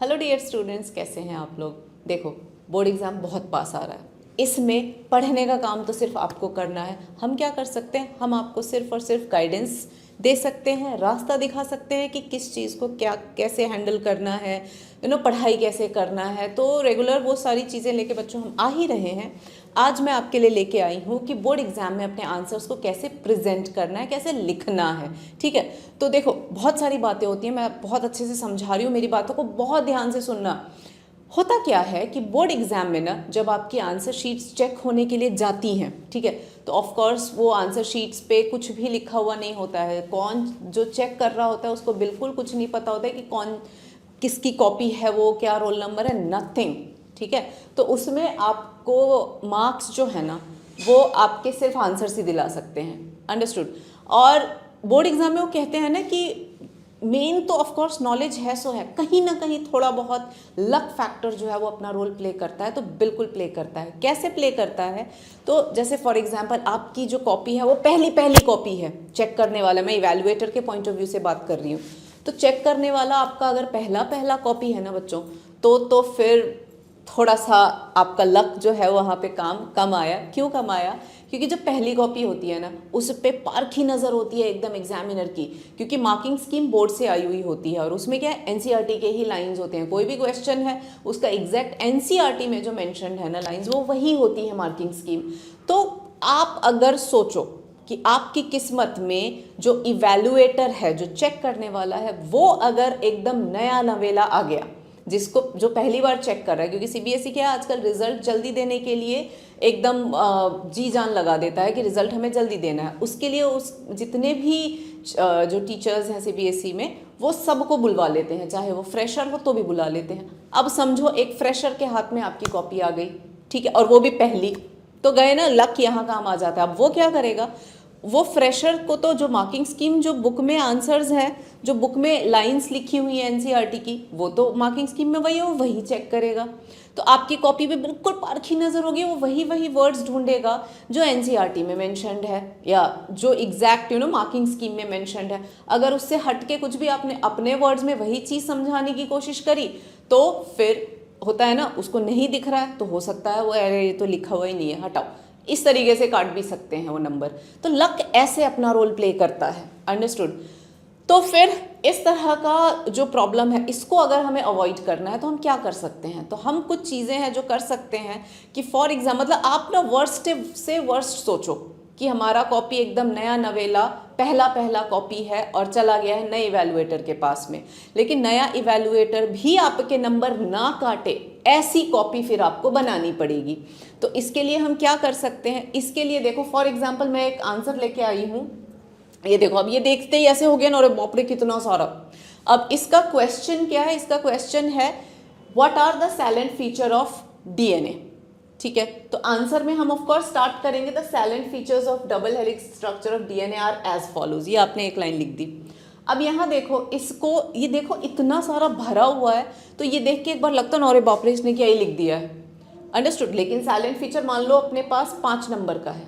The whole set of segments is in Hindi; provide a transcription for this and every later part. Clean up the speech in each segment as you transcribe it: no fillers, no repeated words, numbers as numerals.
हेलो डियर स्टूडेंट्स, कैसे हैं आप लोग। देखो, बोर्ड एग्ज़ाम बहुत पास आ रहा है। इसमें पढ़ने का काम तो सिर्फ आपको करना है। हम क्या कर सकते हैं, हम आपको सिर्फ और सिर्फ गाइडेंस दे सकते हैं, रास्ता दिखा सकते हैं कि किस चीज़ को क्या कैसे हैंडल करना है, पढ़ाई कैसे करना है। तो रेगुलर वो सारी चीज़ें लेके बच्चों हम आ ही रहे हैं। आज मैं आपके लिए लेके आई हूँ कि बोर्ड एग्जाम में अपने आंसर्स को कैसे प्रेजेंट करना है, कैसे लिखना है। ठीक है, तो देखो बहुत सारी बातें होती हैं, मैं बहुत अच्छे से समझा रही हूँ, मेरी बातों को बहुत ध्यान से सुनना। होता क्या है कि बोर्ड एग्जाम में ना, जब आपकी आंसर शीट्स चेक होने के लिए जाती हैं, ठीक है, तो ऑफ कोर्स वो आंसर शीट्स पे कुछ भी लिखा हुआ नहीं होता है। कौन जो चेक कर रहा होता है उसको बिल्कुल कुछ नहीं पता होता है कि कौन किसकी कॉपी है, वो क्या रोल नंबर है, नथिंग। ठीक है, तो उसमें आपको मार्क्स जो है ना, वो आपके सिर्फ आंसर से दिला सकते हैं। अंडरस्टूड। और बोर्ड एग्जाम में वो कहते हैं ना कि मेन तो ऑफ कोर्स नॉलेज है, सो है, कहीं ना कहीं थोड़ा बहुत लक फैक्टर जो है वो अपना रोल प्ले करता है। तो बिल्कुल प्ले करता है। कैसे प्ले करता है, तो जैसे फॉर एग्जांपल आपकी जो कॉपी है वो पहली कॉपी है। चेक करने वाला, मैं इवैल्यूएटर के पॉइंट ऑफ व्यू से बात कर रही हूँ, तो चेक करने वाला आपका अगर पहला कॉपी है ना बच्चों, तो फिर थोड़ा सा आपका लक जो है वहाँ पे काम कम आया। क्यों कम आया? क्योंकि जब पहली कॉपी होती है ना, उस पे पारखी नज़र होती है एकदम एग्जामिनर की, क्योंकि मार्किंग स्कीम बोर्ड से आई हुई होती है और उसमें क्या है, एनसीईआरटी के ही लाइंस होते हैं। कोई भी क्वेश्चन है उसका एग्जैक्ट एनसीईआरटी में जो मेंशन्ड है ना लाइंस, वो वही होती है मार्किंग स्कीम। तो आप अगर सोचो कि आपकी किस्मत में जो इवैल्यूएटर है, जो चेक करने वाला है, वो अगर एकदम नया नवेला आ गया, जिसको जो पहली बार चेक कर रहा है, क्योंकि सीबीएसई क्या है आजकल रिजल्ट जल्दी देने के लिए एकदम जी जान लगा देता है कि रिजल्ट हमें जल्दी देना है। उसके लिए उस जितने भी जो टीचर्स हैं सीबीएसई में, वो सबको बुलवा लेते हैं, चाहे वो फ्रेशर हो तो भी बुला लेते हैं। अब समझो एक फ्रेशर के हाथ में आपकी कॉपी आ गई, ठीक है, और वो भी पहली, तो गए ना, लक यहाँ काम आ जाता है। अब वो क्या करेगा, वो फ्रेशर को तो जो मार्किंग स्कीम जो बुक में आंसर्स है, जो बुक में लाइंस लिखी हुई है एनसीईआरटी की, वो तो मार्किंग स्कीम में वही है, वो वही चेक करेगा। तो आपकी कॉपी पे बिल्कुल पारखी नजर होगी, वो वही वर्ड्स ढूंढेगा जो एनसीईआरटी में मेंशन्ड है या जो एग्जैक्ट मार्किंग स्कीम में मेंशन्ड है। अगर उससे हट के कुछ भी आपने अपने वर्ड्स में वही चीज़ समझाने की कोशिश करी, तो फिर होता है ना, उसको नहीं दिख रहा है तो हो सकता है वो, अरे ये तो लिखा हुआ ही नहीं है, हटाओ, इस तरीके से काट भी सकते हैं वो नंबर। तो लक ऐसे अपना रोल प्ले करता है। अंडरस्टूड। तो फिर इस तरह का जो प्रॉब्लम है, इसको अगर हमें अवॉइड करना है तो हम क्या कर सकते हैं, तो हम कुछ चीज़ें हैं जो कर सकते हैं कि फॉर एग्जाम्पल, मतलब आप ना वर्स्ट से वर्स्ट सोचो कि हमारा कॉपी एकदम नया नवेला पहला कॉपी है और चला गया है नए इवैल्यूएटर के पास में, लेकिन नया इवैल्यूएटर भी आपके नंबर ना काटे, ऐसी कॉपी फिर आपको बनानी पड़ेगी। तो इसके लिए हम क्या कर सकते हैं, इसके लिए देखो फॉर एग्जाम्पल मैं एक आंसर लेके आई हूँ, ये देखो, अब ये देखते ही ऐसे हो गया ना, अरे बाप रे कितना सारा। अब इसका क्वेश्चन क्या है, इसका क्वेश्चन है what are the silent feature of DNA. ठीक है, तो आंसर में हम ऑफ कोर्स स्टार्ट करेंगे the silent features of double helix structure of DNA are as follows. ये आपने एक लाइन लिख दी। अब यहाँ देखो, इसको ये देखो इतना सारा भरा हुआ है, तो ये देख के एक बार लगता ना, अरे बाप रे इसने क्या ही लिख दिया है। अंडरस्टूड। लेकिन साइलेंट फीचर मान लो अपने पास 5 नंबर का है,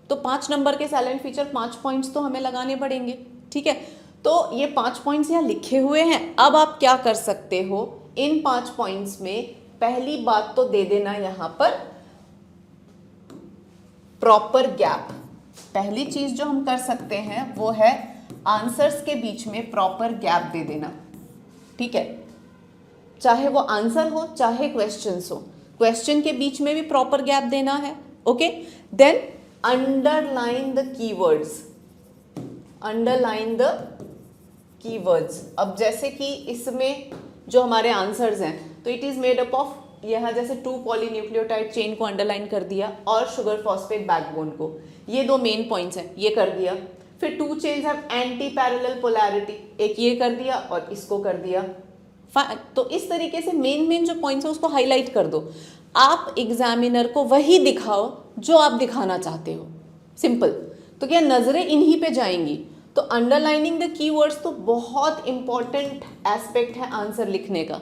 तो 5 नंबर के साइलेंट फीचर 5 पॉइंट्स तो हमें लगाने पड़ेंगे। ठीक है, तो ये 5 पॉइंट्स यहाँ लिखे हुए हैं। अब आप क्या कर सकते हो, इन 5 पॉइंट्स में पहली बात तो दे देना यहाँ पर प्रॉपर गैप। पहली चीज जो हम कर सकते हैं वो है आंसर्स के बीच में प्रॉपर गैप दे देना। ठीक है, चाहे वो आंसर हो चाहे क्वेश्चंस हो, क्वेश्चन के बीच में भी प्रॉपर गैप देना है। Okay, then underline the keywords, underline the keywords. अब जैसे कि इसमें जो हमारे आंसर्स हैं, तो it is made up of, यहाँ जैसे 2 पॉलीन्यूक्लियोटाइड चेन को अंडरलाइन कर दिया और शुगर फॉस्फेट बैकबोन को, ये 2 मेन पॉइंट्स हैं, ये कर दिया। फिर 2 chains have anti parallel polarity, एक ये कर दिया और इसको कर दिया। तो इस तरीके से मेन जो पॉइंट्स है उसको हाईलाइट कर दो। आप एग्जामिनर को वही दिखाओ जो आप दिखाना चाहते हो, सिंपल। तो क्या नजरें इन्हीं पे जाएंगी। तो अंडरलाइनिंग द कीवर्ड्स तो बहुत इंपॉर्टेंट एस्पेक्ट है आंसर लिखने का,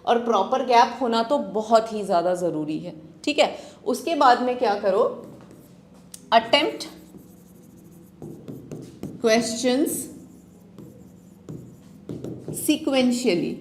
और प्रॉपर गैप होना तो बहुत ही ज़्यादा ज़रूरी है। ठीक है, उसके बाद में क्या करो, अटेम्प्ट क्वेश्चंस सीक्वेंशियली।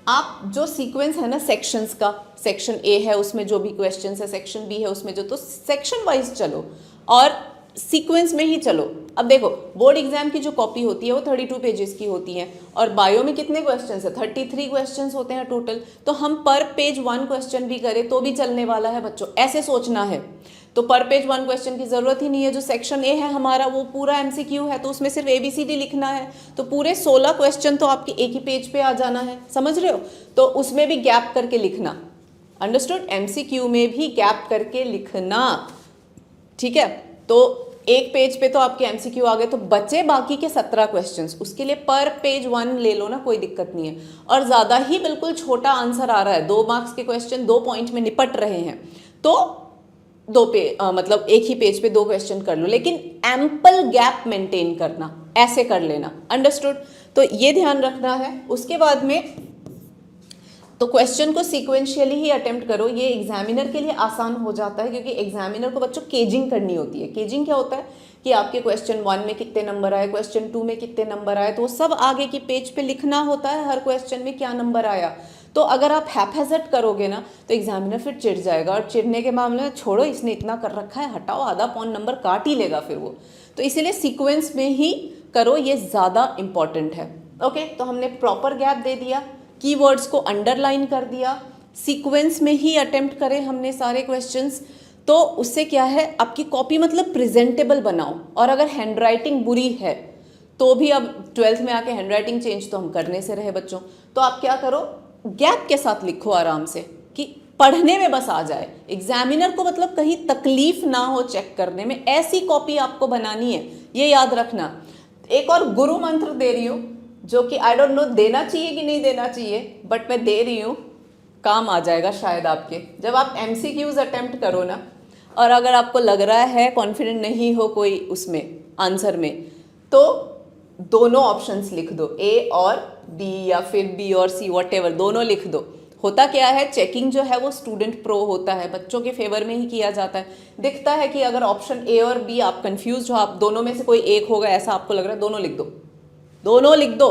आप जो सीक्वेंस है ना सेक्शंस का, सेक्शन ए है उसमें जो भी क्वेश्चंस है, सेक्शन बी है उसमें जो, तो सेक्शन वाइज चलो और सीक्वेंस में ही चलो। अब देखो बोर्ड एग्जाम की जो कॉपी होती है वो 32 पेजेस की होती है और बायो में कितने क्वेश्चंस है, 33 क्वेश्चंस होते हैं टोटल। तो हम पर पेज 1 क्वेश्चन भी करें तो भी चलने वाला है बच्चों, ऐसे सोचना है। तो पर पेज 1 क्वेश्चन की जरूरत ही नहीं है। जो सेक्शन ए है हमारा वो पूरा एमसीक्यू है, तो उसमें सिर्फ ABCD लिखना है, तो पूरे 16 क्वेश्चन तो आपके एक ही पेज पे आ जाना है, समझ रहे हो। तो उसमें भी गैप करके लिखना, अंडरस्टूड। एमसीक्यू में भी गैप करके लिखना, ठीक है। तो एक पेज पे तो आपके एमसीक्यू आ गए, तो बचे बाकी के 17 क्वेश्चंस, उसके लिए पर पेज 1 ले लो ना, कोई दिक्कत नहीं है। और ज़्यादा ही बिल्कुल छोटा आंसर आ रहा है, 2 मार्क्स के क्वेश्चन 2 पॉइंट में निपट रहे हैं, तो मतलब एक ही पेज पे 2 क्वेश्चन कर लो, लेकिन एम्पल गैप मेंटेन करना, ऐसे कर लेना, अंडरस्टूड। तो ये ध्यान रखना है। उसके बाद में तो क्वेश्चन को सीक्वेंशियली ही अटेम्प्ट करो, ये एग्जामिनर के लिए आसान हो जाता है, क्योंकि एग्जामिनर को बच्चों केजिंग करनी होती है। केजिंग क्या होता है कि आपके क्वेश्चन 1 में कितने नंबर आए, क्वेश्चन 2 में कितने नंबर आए, तो वो सब आगे की पेज पे लिखना होता है, हर क्वेश्चन में क्या नंबर आया। तो अगर आप हैपहैज़र्ड करोगे ना तो एग्जामिनर फिर चिढ़ जाएगा, और चिढ़ने के मामले में छोड़ो, इसने इतना कर रखा है, हटाओ, आधा पौन नंबर काट ही लेगा फिर वो। तो इसीलिए सीक्वेंस में ही करो, ये ज़्यादा इंपॉर्टेंट है। ओके, तो हमने प्रॉपर गैप दे दिया, कीवर्ड्स को अंडरलाइन कर दिया, सीक्वेंस में ही अटेम्प्ट करें हमने सारे क्वेश्चंस। तो उससे क्या है, आपकी कॉपी मतलब प्रेजेंटेबल बनाओ। और अगर हैंडराइटिंग बुरी है तो भी, अब 12th में आके हैंडराइटिंग चेंज तो हम करने से रहे बच्चों, तो आप क्या करो, गैप के साथ लिखो आराम से, कि पढ़ने में बस आ जाए, एग्जामिनर को मतलब कहीं तकलीफ ना हो चेक करने में, ऐसी कॉपी आपको बनानी है, ये याद रखना। एक और गुरु मंत्र दे रही हूँ, जो कि आई डोंट नो देना चाहिए कि नहीं देना चाहिए, बट मैं दे रही हूँ, काम आ जाएगा शायद आपके। जब आप MCQs अटेम्प्ट करो ना, और अगर आपको लग रहा है कॉन्फिडेंट नहीं हो कोई उसमें आंसर में, तो दोनों ऑप्शंस लिख दो, A और B या फिर B और C, व्हाटएवर, दोनों लिख दो। होता क्या है, चेकिंग जो है वो स्टूडेंट प्रो होता है, बच्चों के फेवर में ही किया जाता है। दिखता है कि अगर ऑप्शन A और B आप कंफ्यूज हो, आप दोनों में से कोई एक होगा ऐसा आपको लग रहा है, दोनों लिख दो, दोनों लिख दो,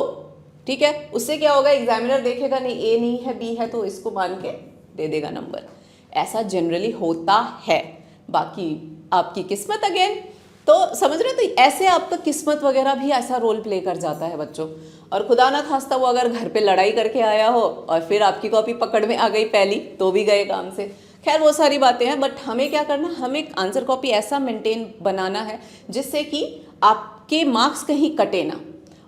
ठीक है। उससे क्या होगा, एग्जामिनर देखेगा नहीं A नहीं है B है, तो इसको मान के दे देगा नंबर। ऐसा जनरली होता है, बाकी आपकी किस्मत अगेन। तो समझ रहे हो, तो ऐसे आपका किस्मत वगैरह भी ऐसा रोल प्ले कर जाता है बच्चों। और खुदा ना खास्ता वो अगर घर पे लड़ाई करके आया हो और फिर आपकी कॉपी पकड़ में आ गई पहली, तो भी गए काम से। खैर वो सारी बातें हैं, बट हमें क्या करना, हमें आंसर कॉपी ऐसा मेंटेन बनाना है जिससे कि आपके मार्क्स कहीं कटे ना।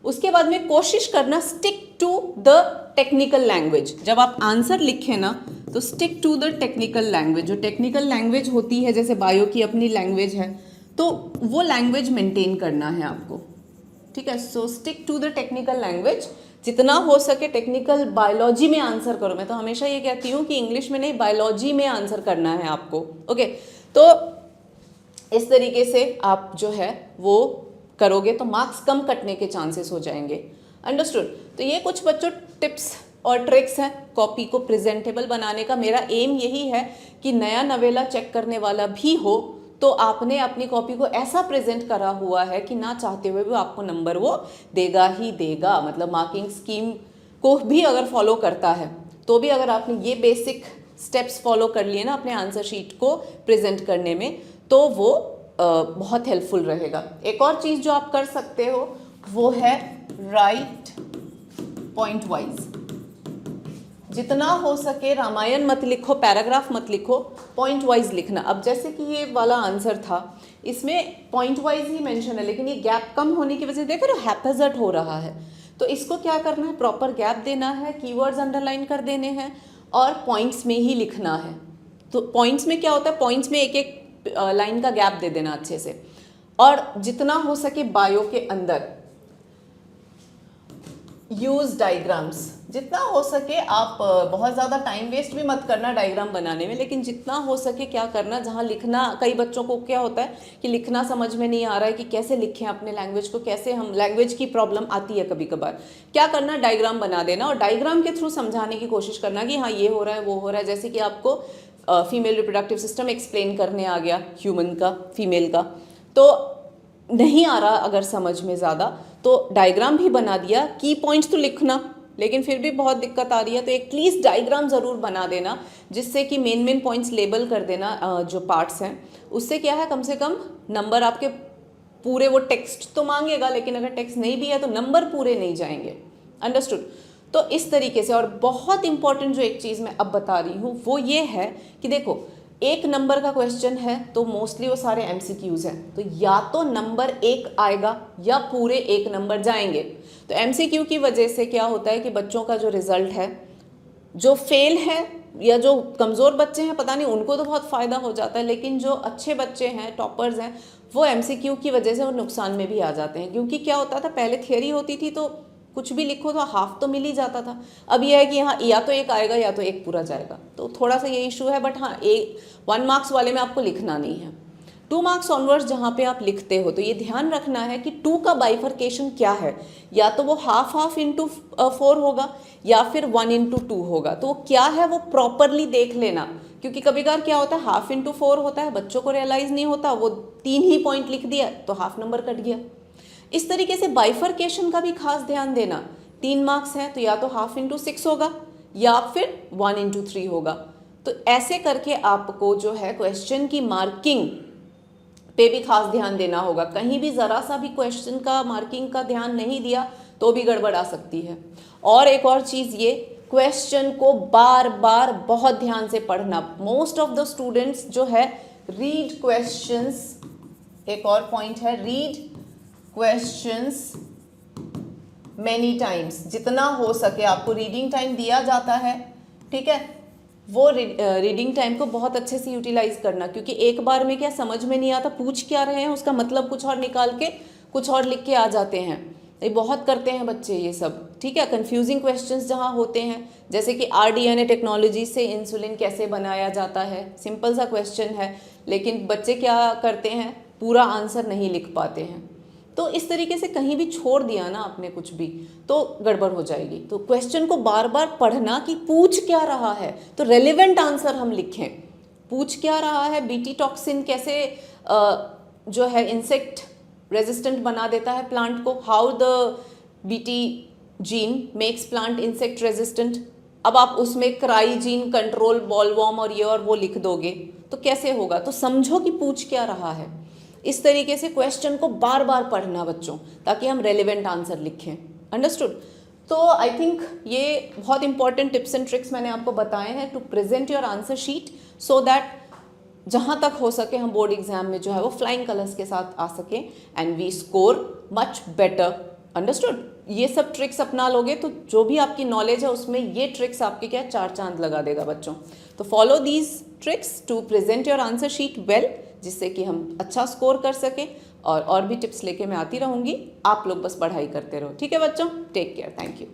उसके बाद में कोशिश करना stick to the technical language. जब आप आंसर लिखें ना तो stick to the technical language. जो टेक्निकल लैंग्वेज होती है, जैसे बायो की अपनी लैंग्वेज है, तो वो लैंग्वेज मेंटेन करना है आपको, ठीक है। So stick to the technical language, जितना हो सके टेक्निकल। बायोलॉजी में आंसर करो, मैं तो हमेशा ये कहती हूँ कि इंग्लिश में नहीं, बायोलॉजी में आंसर करना है आपको, ओके। तो इस तरीके से आप जो है वो करोगे तो मार्क्स कम कटने के चांसेस हो जाएंगे, अंडरस्टूड। तो ये कुछ बच्चों टिप्स और ट्रिक्स हैं कॉपी को प्रेजेंटेबल बनाने का। मेरा एम यही है कि नया नवेला चेक करने वाला भी हो तो आपने अपनी कॉपी को ऐसा प्रेजेंट करा हुआ है कि ना चाहते हुए भी आपको नंबर वो देगा ही देगा। मतलब मार्किंग स्कीम को भी अगर फॉलो करता है तो भी, अगर आपने ये बेसिक स्टेप्स फॉलो कर लिए ना अपने आंसर शीट को प्रेजेंट करने में, तो वो बहुत हेल्पफुल रहेगा। एक और चीज़ जो आप कर सकते हो वो है राइट पॉइंट वाइज। जितना हो सके रामायण मत लिखो, पैराग्राफ मत लिखो, पॉइंट वाइज लिखना। अब जैसे कि ये वाला आंसर था, इसमें पॉइंट वाइज ही मेंशन है, लेकिन ये गैप कम होने की वजह से देखो हैपहैज़र्ड हो रहा है। तो इसको क्या करना है, प्रॉपर गैप देना है, कीवर्ड्स अंडरलाइन कर देने हैं और पॉइंट्स में ही लिखना है। तो पॉइंट्स में क्या होता है, पॉइंट्स में एक एक लाइन का गैप दे देना अच्छे से। और जितना हो सके बायो के अंदर यूज डायग्राम्स, जितना हो सके आप बहुत ज़्यादा टाइम वेस्ट भी मत करना डायग्राम बनाने में, लेकिन जितना हो सके क्या करना, जहाँ लिखना, कई बच्चों को क्या होता है कि लिखना समझ में नहीं आ रहा है कि कैसे लिखें अपने लैंग्वेज को, कैसे हम, लैंग्वेज की प्रॉब्लम आती है कभी कभार। क्या करना, डायग्राम बना देना और डायग्राम के थ्रू समझाने की कोशिश करना कि हाँ ये हो रहा है वो हो रहा है। जैसे कि आपको फीमेल रिप्रोडक्टिव सिस्टम एक्सप्लेन करने आ गया, ह्यूमन का, फीमेल का, तो नहीं आ रहा अगर समझ में ज़्यादा, तो डायग्राम भी बना दिया, की पॉइंट्स तो लिखना, लेकिन फिर भी बहुत दिक्कत आ रही है तो एटलीस्ट डायग्राम ज़रूर बना देना, जिससे कि मेन पॉइंट्स लेबल कर देना जो पार्ट्स हैं। उससे क्या है, कम से कम नंबर आपके पूरे, वो टेक्स्ट तो मांगेगा लेकिन अगर टेक्स्ट नहीं भी है तो नंबर पूरे नहीं जाएंगे। अंडरस्टूड। तो इस तरीके से, और बहुत इंपॉर्टेंट जो एक चीज़ मैं अब बता रही हूँ वो ये है कि देखो, एक नंबर का क्वेश्चन है तो मोस्टली वो सारे MCQs हैं, तो या तो नंबर 1 आएगा या पूरे 1 नंबर जाएंगे। तो MCQ की वजह से क्या होता है कि बच्चों का जो रिजल्ट है, जो फेल है या जो कमज़ोर बच्चे हैं पता नहीं उनको तो बहुत फ़ायदा हो जाता है, लेकिन जो अच्छे बच्चे हैं, टॉपर्स हैं, वो MCQ की वजह से वो नुकसान में भी आ जाते हैं। क्योंकि क्या होता था, पहले थियरी होती थी तो कुछ भी लिखो तो हाफ तो मिल ही जाता था। अब यह है कि यहाँ या तो 1 आएगा या तो 1 पूरा जाएगा, तो थोड़ा सा ये इशू है। बट हाँ, 1 मार्क्स वाले में आपको लिखना नहीं है। 2 मार्क्स ऑनवर्ड्स जहाँ पे आप लिखते हो तो ये ध्यान रखना है कि 2 का बाइफर्केशन क्या है, या तो वो हाफ इंटू 4 होगा या फिर 1 इंटू 2 होगा। तो वो क्या है वो प्रॉपरली देख लेना, क्योंकि कभी कभार क्या होता है, हाफ इंटू 4 होता है, बच्चों को रियलाइज नहीं होता, वो 3 ही पॉइंट लिख दिया तो हाफ नंबर कट गया। इस तरीके से बाइफर्केशन का भी खास ध्यान देना। 3 मार्क्स है तो या तो हाफ इंटू 6 होगा या फिर 1 इंटू 3 होगा। तो ऐसे करके आपको जो है क्वेश्चन की मार्किंग पे भी खास ध्यान देना होगा। कहीं भी ज़रा सा भी क्वेश्चन का मार्किंग का ध्यान नहीं दिया तो भी गड़बड़ आ सकती है। और एक और चीज़ ये, क्वेश्चन को बार बार बहुत ध्यान से पढ़ना। मोस्ट ऑफ द स्टूडेंट्स जो है रीड क्वेश्चंस, एक और पॉइंट है, रीड क्वेश्चंस मेनी टाइम्स। जितना हो सके आपको रीडिंग टाइम दिया जाता है, ठीक है, वो रीडिंग टाइम को बहुत अच्छे से यूटिलाइज करना। क्योंकि एक बार में क्या समझ में नहीं आता, पूछ क्या रहे हैं उसका मतलब कुछ और निकाल के कुछ और लिख के आ जाते हैं। ये बहुत करते हैं बच्चे ये सब, ठीक है। कंफ्यूजिंग क्वेश्चंस जहाँ होते हैं, जैसे कि RDNA टेक्नोलॉजी से इंसुलिन कैसे बनाया जाता है, सिंपल सा क्वेश्चन है, लेकिन बच्चे क्या करते हैं, पूरा आंसर नहीं लिख पाते हैं। तो इस तरीके से कहीं भी छोड़ दिया ना आपने कुछ भी तो गड़बड़ हो जाएगी। तो क्वेश्चन को बार बार पढ़ना कि पूछ क्या रहा है, तो रेलेवेंट आंसर हम लिखें। पूछ क्या रहा है, BT टॉक्सिन कैसे जो है इंसेक्ट रेजिस्टेंट बना देता है प्लांट को, how the BT gene makes plant insect resistant. अब आप उसमें क्राई जीन कंट्रोल बॉलवॉर्म और ये और वो लिख दोगे तो कैसे होगा। तो समझो कि पूछ क्या रहा है। इस तरीके से क्वेश्चन को बार बार पढ़ना बच्चों, ताकि हम रेलेवेंट आंसर लिखें। अंडरस्टूड। तो आई थिंक ये बहुत इंपॉर्टेंट टिप्स एंड ट्रिक्स मैंने आपको बताए हैं to present your answer sheet, so that जहाँ तक हो सके हम बोर्ड एग्जाम में जो है वो फ्लाइंग कलर्स के साथ आ सके and we score much better. Understood. ये सब ट्रिक्स अपना लोगे तो जो भी आपकी नॉलेज है उसमें ये ट्रिक्स आपके क्या 4 चांद लगा देगा बच्चों। तो follow these tricks to present your answer sheet well, जिससे कि हम अच्छा स्कोर कर सकें। और भी टिप्स लेके मैं आती रहूँगी, आप लोग बस पढ़ाई करते रहो। ठीक है बच्चों, टेक केयर, थैंक यू।